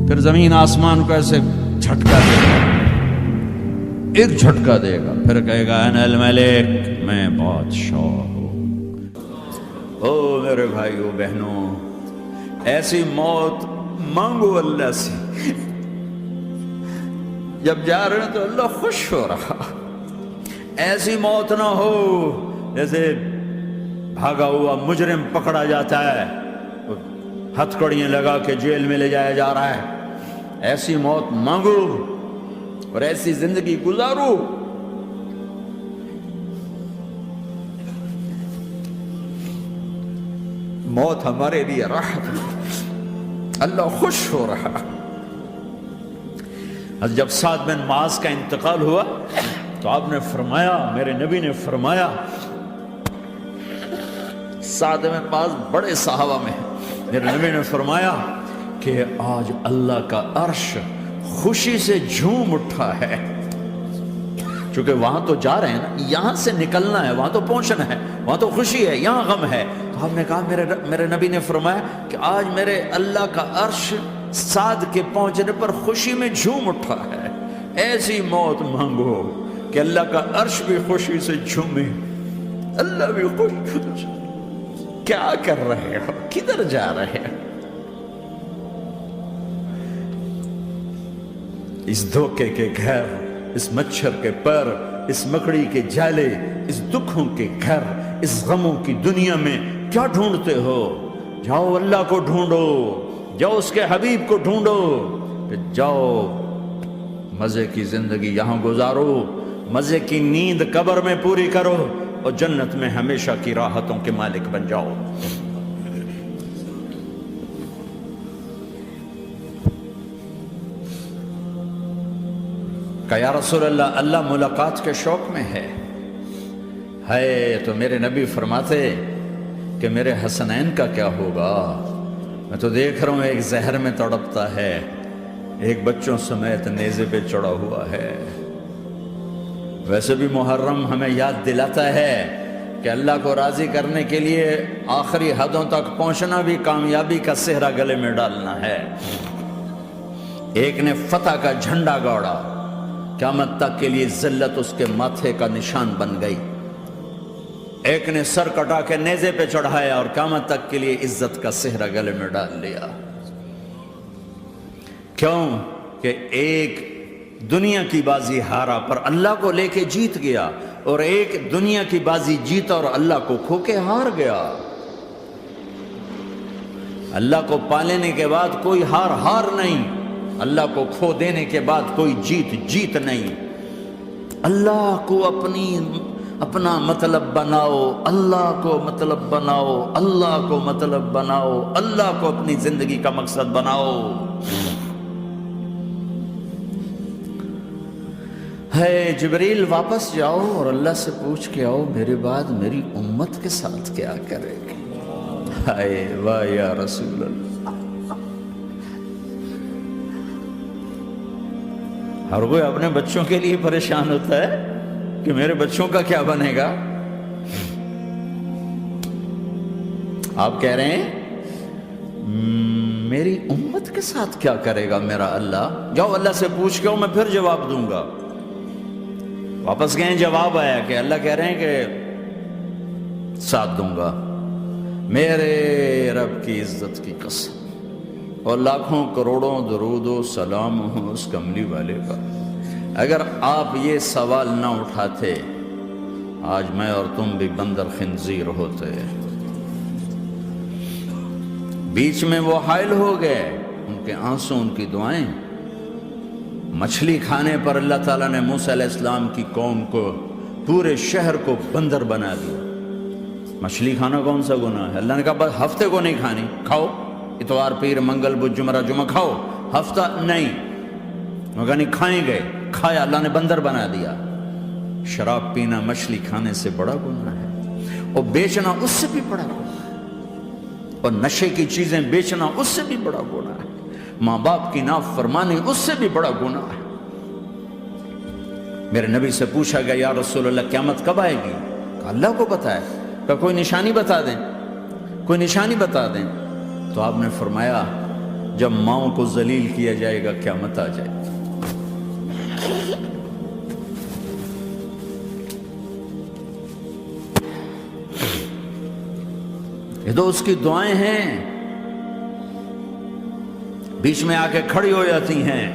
پھر زمین آسمان کو ایسے جھٹکا دے گا، ایک جھٹکا دے گا، پھر کہے گا انا الملک، میں بادشاہ ہوں۔ او میرے بھائیو بہنوں، ایسی موت مانگو اللہ سے، جب جا رہے ہیں تو اللہ خوش ہو رہا۔ ایسی موت نہ ہو جیسے بھاگا ہوا مجرم پکڑا جاتا ہے، ہتھکڑیاں لگا کے جیل میں لے جایا جا رہا ہے۔ ایسی موت مانگو اور ایسی زندگی گزارو۔ موت ہمارے لیے راحت ہے، اللہ خوش ہو رہا۔ جب سعد بن معاذ کا انتقال ہوا تو آپ نے فرمایا، میرے نبی نے فرمایا، سعد بن معاذ بڑے صحابہ میں ہیں، میرے نبی نے فرمایا کہ آج اللہ کا عرش خوشی سے جھوم اٹھا ہے، چونکہ وہاں تو جا رہے ہیں نا، یہاں سے نکلنا ہے، وہاں تو پہنچنا ہے، وہاں تو خوشی ہے، یہاں غم ہے۔ تو آپ نے کہا، میرے نبی نے فرمایا کہ آج میرے اللہ کا عرش سعد کے پہنچنے پر خوشی میں جھوم اٹھا ہے۔ ایسی موت مانگو کہ اللہ کا عرش بھی خوشی سے جھومے، اللہ بھی خوش۔ کیا کر رہے ہو؟ کدھر جا رہے ہو؟ اس دھوکے کے گھر، اس مچھر کے پر، اس مکڑی کے جالے، اس دکھوں کے گھر، اس غموں کی دنیا میں کیا ڈھونڈتے ہو؟ جاؤ اللہ کو ڈھونڈو، جاؤ اس کے حبیب کو ڈھونڈو، پھر جاؤ مزے کی زندگی یہاں گزارو، مزے کی نیند قبر میں پوری کرو، اور جنت میں ہمیشہ کی راحتوں کے مالک بن جاؤ۔ کہ یا رسول اللہ، اللہ ملاقات کے شوق میں ہے۔ تو میرے نبی فرماتے کہ میرے حسنین کا کیا ہوگا؟ میں تو دیکھ رہا ہوں ایک زہر میں تڑپتا ہے، ایک بچوں سمیت نیزے پہ چڑھا ہوا ہے۔ ویسے بھی محرم ہمیں یاد دلاتا ہے کہ اللہ کو راضی کرنے کے لیے آخری حدوں تک پہنچنا بھی کامیابی کا صحرا گلے میں ڈالنا ہے۔ ایک نے فتح کا جھنڈا گاڑا، قیامت تک کے لیے ذلت اس کے ماتھے کا نشان بن گئی۔ ایک نے سر کٹا کے نیزے پہ چڑھایا اور قیامت تک کے لیے عزت کا صحرا گلے میں ڈال لیا۔ کیوں کہ ایک دنیا کی بازی ہارا پر اللہ کو لے کے جیت گیا، اور ایک دنیا کی بازی جیتا اور اللہ کو کھو کے ہار گیا۔ اللہ کو پانے کے بعد کوئی ہار نہیں، اللہ کو کھو دینے کے بعد کوئی جیت نہیں۔ اللہ کو اپنا مطلب بناؤ، اللہ کو مطلب بناؤ، اللہ کو مطلب بناؤ، اللہ کو اپنی زندگی کا مقصد بناؤ۔ جبریل واپس جاؤ اور اللہ سے پوچھ کے آؤ میرے بعد میری امت کے ساتھ کیا کرے گی؟ واہ یا رسول اللہ۔ ہر کوئی اپنے بچوں کے لیے پریشان ہوتا ہے کہ میرے بچوں کا کیا بنے گا۔ آپ کہہ رہے ہیں میری امت کے ساتھ کیا کرے گا میرا اللہ؟ جاؤ اللہ سے پوچھ کے آؤ، میں پھر جواب دوں گا۔ واپس گئے، جواب آیا کہ اللہ کہہ رہے ہیں کہ ساتھ دوں گا، میرے رب کی عزت کی قسم، اور لاکھوں کروڑوں درود و سلام ہوں اس کملی والے کا۔ اگر آپ یہ سوال نہ اٹھاتے، آج میں اور تم بھی بندر خنزیر ہوتے۔ بیچ میں وہ حائل ہو گئے، ان کے آنسو، ان کی دعائیں۔ مچھلی کھانے پر اللہ تعالیٰ نے موسیٰ علیہ السلام کی قوم کو، پورے شہر کو بندر بنا دیا۔ مچھلی کھانا کون سا گناہ ہے؟ اللہ نے کہا بس ہفتے کو نہیں کھانی، کھاؤ، اتوار پیر منگل بدھ جمعہ جمعہ کھاؤ، ہفتہ نہیں۔ مگر نہیں کھائیں گے، کھایا، اللہ نے بندر بنا دیا۔ شراب پینا مچھلی کھانے سے بڑا گناہ ہے، اور بیچنا اس سے بھی بڑا گناہ ہے، اور نشے کی چیزیں بیچنا اس سے بھی بڑا گناہ ہے، ماں باپ کی نافرمانی اس سے بھی بڑا گناہ ہے۔ میرے نبی سے پوچھا گیا یا رسول اللہ قیامت کب آئے گی؟ کہا اللہ کو پتہ ہے۔ کہا کوئی نشانی بتا دیں، کوئی نشانی بتا دیں۔ تو آپ نے فرمایا جب ماؤں کو ذلیل کیا جائے گا قیامت آ جائے گی۔ یہ تو اس کی دعائیں ہیں، بیچ میں آ کے کھڑی ہو جاتی ہیں۔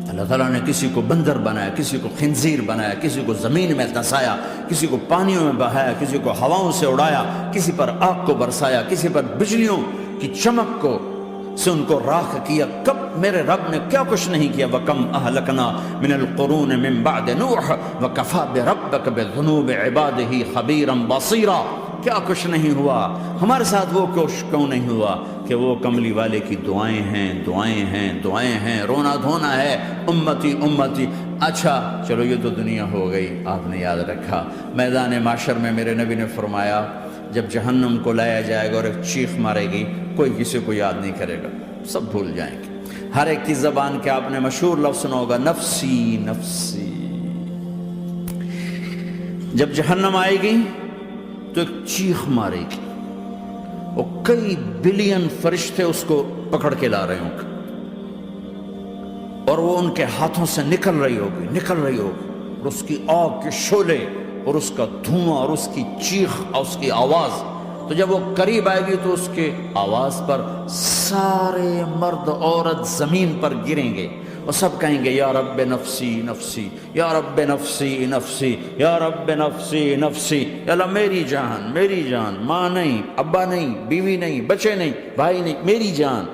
اللہ تعالیٰ نے کسی کو بندر بنایا، کسی کو خنزیر بنایا، کسی کو زمین میں دھسایا، کسی کو پانیوں میں بہایا، کسی کو ہواؤں سے اڑایا، کسی پر آگ کو برسایا، کسی پر بجلیوں کی چمک کو سے ان کو راکھ کیا۔ کب میرے رب نے کیا کچھ نہیں کیا۔ وَكَمْ أَهْلَكْنَا مِنَ الْقُرُونِ مِنْ بَعْدِ نُوحٍ وَكَفَى بِرَبِّكَ بِذُنُوبِ عِبَادِهِ خَبِيرًا بَصِيرًا۔ کیا کچھ نہیں ہوا، ہمارے ساتھ وہ کچھ کیوں نہیں ہوا کہ وہ کملی والے کی دعائیں ہیں، دعائیں ہیں، دعائیں ہیں، رونا دھونا ہے، امتی امتی۔ اچھا چلو یہ تو دنیا ہو گئی، آپ نے یاد رکھا۔ میدان معاشر میں میرے نبی نے فرمایا جب جہنم کو لایا جائے گا اور ایک چیخ مارے گی، کوئی کسی کو یاد نہیں کرے گا، سب بھول جائیں گے۔ ہر ایک کی زبان کے آپ نے مشہور لفظ سنا ہوگا، نفسی نفسی۔ جب جہنم آئے گی تو ایک چیخ مارے گی، اور کئی بلین فرشتے اس کو پکڑ کے لا رہے ہوں گے، اور وہ ان کے ہاتھوں سے نکل رہی ہوگی، اور اس کی آگ کے شعلے اور اس کا دھواں اور اس کی چیخ اور اس کی آواز۔ تو جب وہ قریب آئے گی تو اس کے آواز پر سارے مرد عورت زمین پر گریں گے اور سب کہیں گے یا رب نفسی نفسی، یا رب نفسی نفسی، یا رب نفسی نفسی۔ یا اللہ میری جان، میری جان، ماں نہیں، ابا نہیں، بیوی نہیں، بچے نہیں، بھائی نہیں، میری جان۔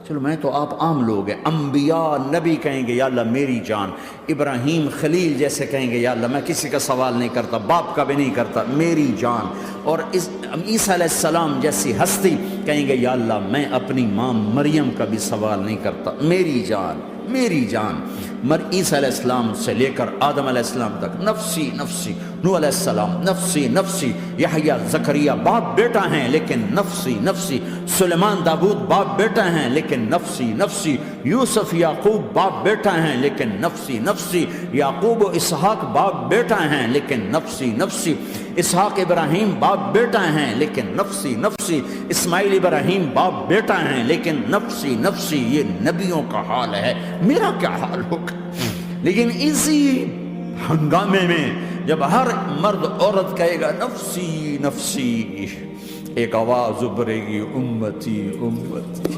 چلو میں تو آپ عام لوگ ہیں، انبیاء نبی کہیں گے یا اللہ میری جان، ابراہیم خلیل جیسے کہیں گے یا اللہ میں کسی کا سوال نہیں کرتا، باپ کا بھی نہیں کرتا، میری جان۔ اور عیسیٰ علیہ السلام جیسی ہستی کہیں گے یا اللہ میں اپنی ماں مریم کا بھی سوال نہیں کرتا، میری جان، میری جان۔ عیسیٰ علیہ السلام سے لے کر آدم علیہ السلام تک نفسی نفسی، نوح علیہ السلام نفسی نفسی، یحییٰ زکریا باپ بیٹا ہیں لیکن نفسی نفسی، سلیمان داؤد باپ بیٹا ہیں لیکن نفسی نفسی، یوسف یعقوب باپ بیٹا ہیں لیکن نفسی نفسی، یعقوب و اسحاق باپ بیٹا ہیں لیکن نفسی نفسی، اسحاق ابراہیم باپ بیٹا ہیں لیکن نفسی نفسی، اسماعیل ابراہیم باپ بیٹا ہیں لیکن نفسی نفسی۔ یہ نبیوں کا حال ہے، میرا کیا حال ہوگا؟ لیکن اسی ہنگامے میں جب ہر مرد عورت کہے گا نفسی نفسی، ایک آواز ابھرے گی امتی امتی،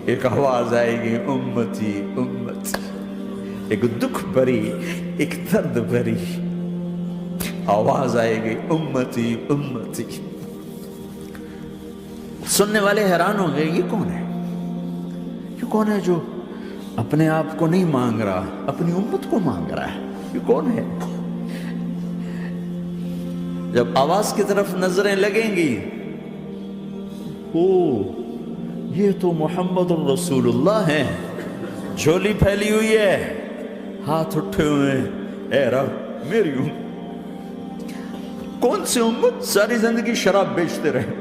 ایک آواز آئے گی امتی امتی، ایک دکھ بھری، ایک درد بھری آواز آئے گی امتی امتی۔ سننے والے حیران ہوں گے یہ کون ہے، یہ کون ہے جو اپنے آپ کو نہیں مانگ رہا، اپنی امت کو مانگ رہا ہے، یہ کون ہے؟ جب آواز کی طرف نظریں لگیں گی، او یہ تو محمد الرسول اللہ ہے، جھولی پھیلی ہوئی ہے، ہاتھ اٹھے ہوئے ہیں، اے رب میری امت۔ کون سی امت ساری زندگی شراب بیچتے رہے،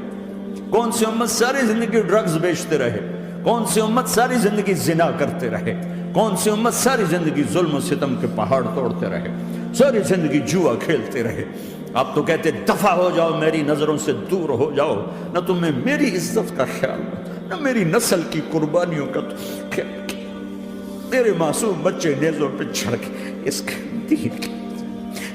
کون سی امت ساری زندگی ڈرگز بیچتے رہے، کون سی امت ساری زندگی زنا کرتے رہے، کون سی امت ساری زندگی ظلم و ستم کے پہاڑ توڑتے رہے، ساری زندگی جوا کھیلتے رہے۔ آپ تو کہتے دفع ہو جاؤ، میری نظروں سے دور ہو جاؤ، نہ تمہیں میری عزت کا خیال، نہ میری نسل کی قربانیوں کا خیال، میرے معصوم بچے نیزوں پہ چڑھ کے اس کے دین کے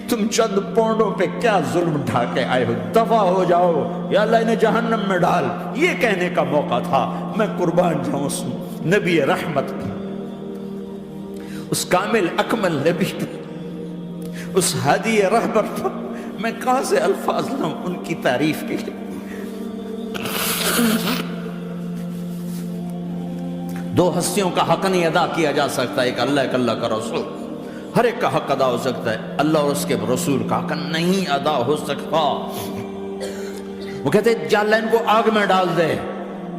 تم چند پونڈوں پہ کیا ظلم ڈھا کے آئے ہو، دفع ہو جاؤ، یا اللہ انہیں جہنم میں ڈال۔ یہ کہنے کا موقع تھا، میں قربان جاؤں اس نبی رحمت پر، اس کامل اکمل نبی پر، اس ہادی رہبر پر، میں کہاں سے الفاظ لوں ان کی تعریف کے لیے۔ دو ہستیوں کا حق نہیں ادا کیا جا سکتا، ایک اللہ، ایک اللہ کا رسول۔ ہر ایک کا حق ادا ہو سکتا ہے، اللہ اور اس کے رسول کا حق نہیں ادا ہو سکتا۔ وہ کہتے ہیں یا اللہ ان کو آگ میں ڈال دے،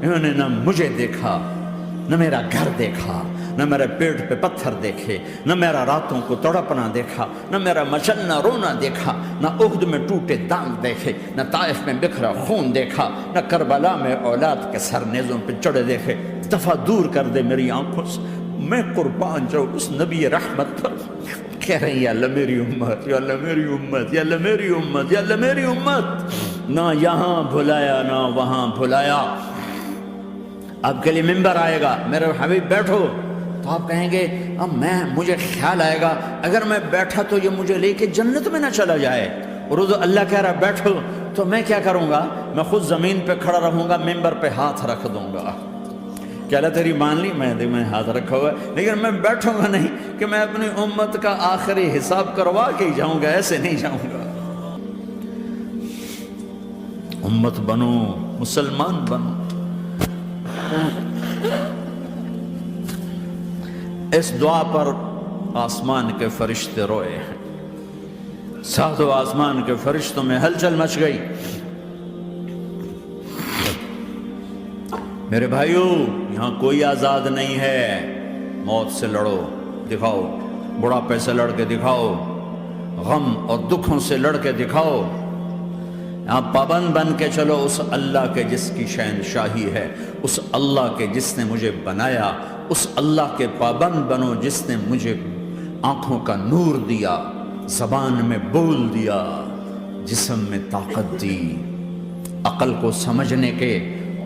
انہوں نے نہ مجھے دیکھا، نہ میرا گھر دیکھا، نہ میرے پیٹ پہ پتھر دیکھے، نہ میرا راتوں کو تڑپنا دیکھا، نہ میرا مچلنا رونا دیکھا، نہ احد میں ٹوٹے دانت دیکھے، نہ طائف میں بکھرا خون دیکھا، نہ کربلا میں اولاد کے سر نیزوں پہ چڑھے دیکھے۔ دفع دور کر دے میری آنکھوں سے، میں قربان جاؤں اس نبی رحمت پر۔ کہہ رہے ہیں یا اللہ میری امت، یا اللہ میری امت، یا اللہ میری امت، یا اللہ میری امت۔ نہ یہاں بھلایا نہ وہاں بھلایا، آپ کے لیے ممبر آئے گا، میرے حبیب بیٹھو، تو آپ کہیں گے اب مجھے خیال آئے گا اگر میں بیٹھا تو یہ مجھے لے کے جنت میں نہ چلا جائے، اور اللہ کہہ رہا بیٹھو، تو میں کیا کروں گا؟ میں خود زمین پہ کھڑا رہوں گا، ممبر پہ ہاتھ رکھ دوں گا کہ اللہ تیری مان لی، میں ہاتھ رکھا ہوا ہے، لیکن میں بیٹھوں گا نہیں کہ میں اپنی امت کا آخری حساب کروا کے ہی جاؤں گا، ایسے نہیں جاؤں گا۔ امت بنو، مسلمان بنو۔ اس دعا پر آسمان کے فرشتے روئے ہیں، ساتوں آسمان کے فرشتوں میں ہلچل مچ گئی۔ میرے بھائیوں، یہاں کوئی آزاد نہیں ہے، موت سے لڑو، دکھاؤ، بڑھاپے سے لڑ کے دکھاؤ، غم اور دکھوں سے لڑ کے دکھاؤ، یہاں پابند بن کے چلو اس اللہ کے جس کی شہنشاہی ہے، اس اللہ کے جس نے مجھے بنایا، اس اللہ کے پابند بنو جس نے مجھے آنکھوں کا نور دیا، زبان میں بول دیا، جسم میں طاقت دی، عقل کو سمجھنے کے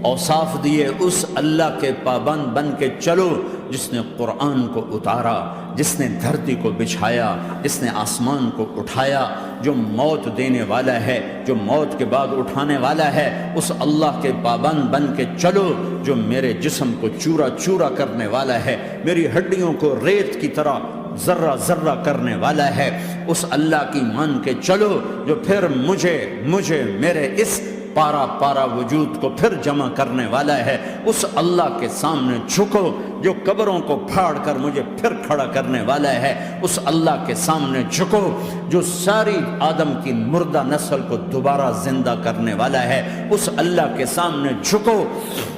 اوصاف دیے، اس اللہ کے پابند بن کے چلو جس نے قرآن کو اتارا، جس نے دھرتی کو بچھایا، جس نے آسمان کو اٹھایا، جو موت دینے والا ہے، جو موت کے بعد اٹھانے والا ہے، اس اللہ کے پابند بن کے چلو جو میرے جسم کو چورا چورا کرنے والا ہے، میری ہڈیوں کو ریت کی طرح ذرہ ذرہ کرنے والا ہے، اس اللہ کی مان کے چلو جو پھر مجھے میرے اس پارا پارا وجود کو پھر جمع کرنے والا ہے، اس اللہ کے سامنے جھکو جو قبروں کو پھاڑ کر مجھے پھر کھڑا کرنے والا ہے، اس اللہ کے سامنے جھکو جو ساری آدم کی مردہ نسل کو دوبارہ زندہ کرنے والا ہے، اس اللہ کے سامنے جھکو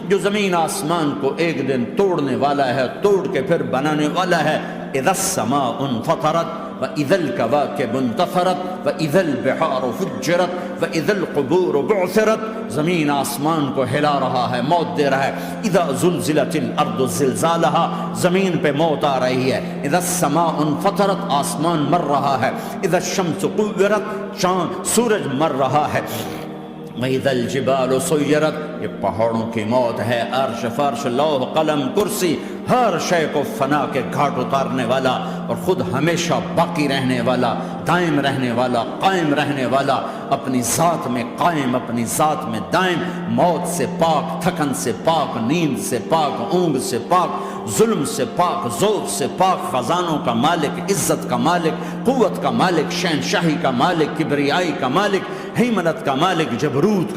جو زمین آسمان کو ایک دن توڑنے والا ہے، توڑ کے پھر بنانے والا ہے۔ اذا السماء انفطرت وَإِذَا الْكَوَاكِبُ انتَثَرَتْ وَإِذَا الْبِحَارُ فُجِّرَتْ وَإِذَا الْقُبُورُ بُعْثِرَتْ، زمین آسمان کو ہلا رہا ہے، موت دے رہا ہے۔ اِذَا زُلْزِلَتِ الْأَرْضُ زِلْزَالَهَا، زمین پہ موت آ رہی ہے۔ اِذَا السَّمَاءُ انفطرت، آسمان مر رہا ہے۔ اِذَا الشَّمْسُ كُوِّرَتْ، چاند سورج مر رہا ہے۔ وَإِذَا الْجِبَالُ سُيِّرَتْ، یہ پہاڑوں کی موت ہے۔ عرش فرش لوح قلم کرسی ہر شے کو فنا کے گھاٹ اتارنے والا اور خود ہمیشہ باقی رہنے والا، دائم رہنے والا، قائم رہنے والا، اپنی ذات میں قائم، اپنی ذات میں دائم، موت سے پاک، تھکن سے پاک، نیند سے پاک، اونگ سے پاک، ظلم سے پاک، ذوق سے پاک، خزانوں کا مالک، عزت کا مالک، قوت کا مالک، شہنشاہی کا مالک، کبریائی کا مالک، ہیمنت کا مالک، جبروت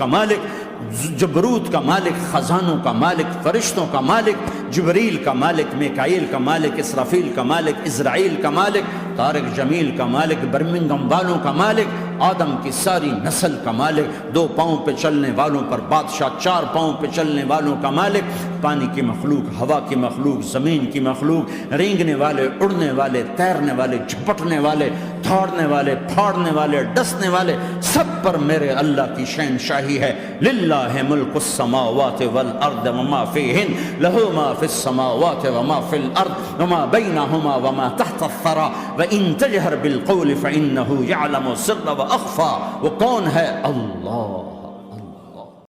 کا مالک، خزانوں کا مالک، فرشتوں کا مالک، جبریل کا مالک، میکائیل کا مالک، اسرافیل کا مالک، اسرائیل کا مالک، طارق جمیل کا مالک، برمنگم والوں کا مالک، آدم کی ساری نسل کا مالک، 2 پاؤں پہ چلنے والوں پر بادشاہ، 4 پاؤں پہ چلنے والوں کا مالک، پانی کی مخلوق، ہوا کی مخلوق، زمین کی مخلوق، رینگنے والے، اڑنے والے، تیرنے والے، جھپٹنے والے، دھاڑنے والے، پھاڑنے والے، ڈسنے والے، سب پر میرے اللہ کی شہنشاہی ہے۔ للہ ملک السماوات والارض وما فیہن، لہ ما فی السماوات وما فی الارض وما بینہما وما تحت الثری وان تجہر بالقول فانہ یعلم السر واخفی۔ وہ کون ہے؟ اللہ۔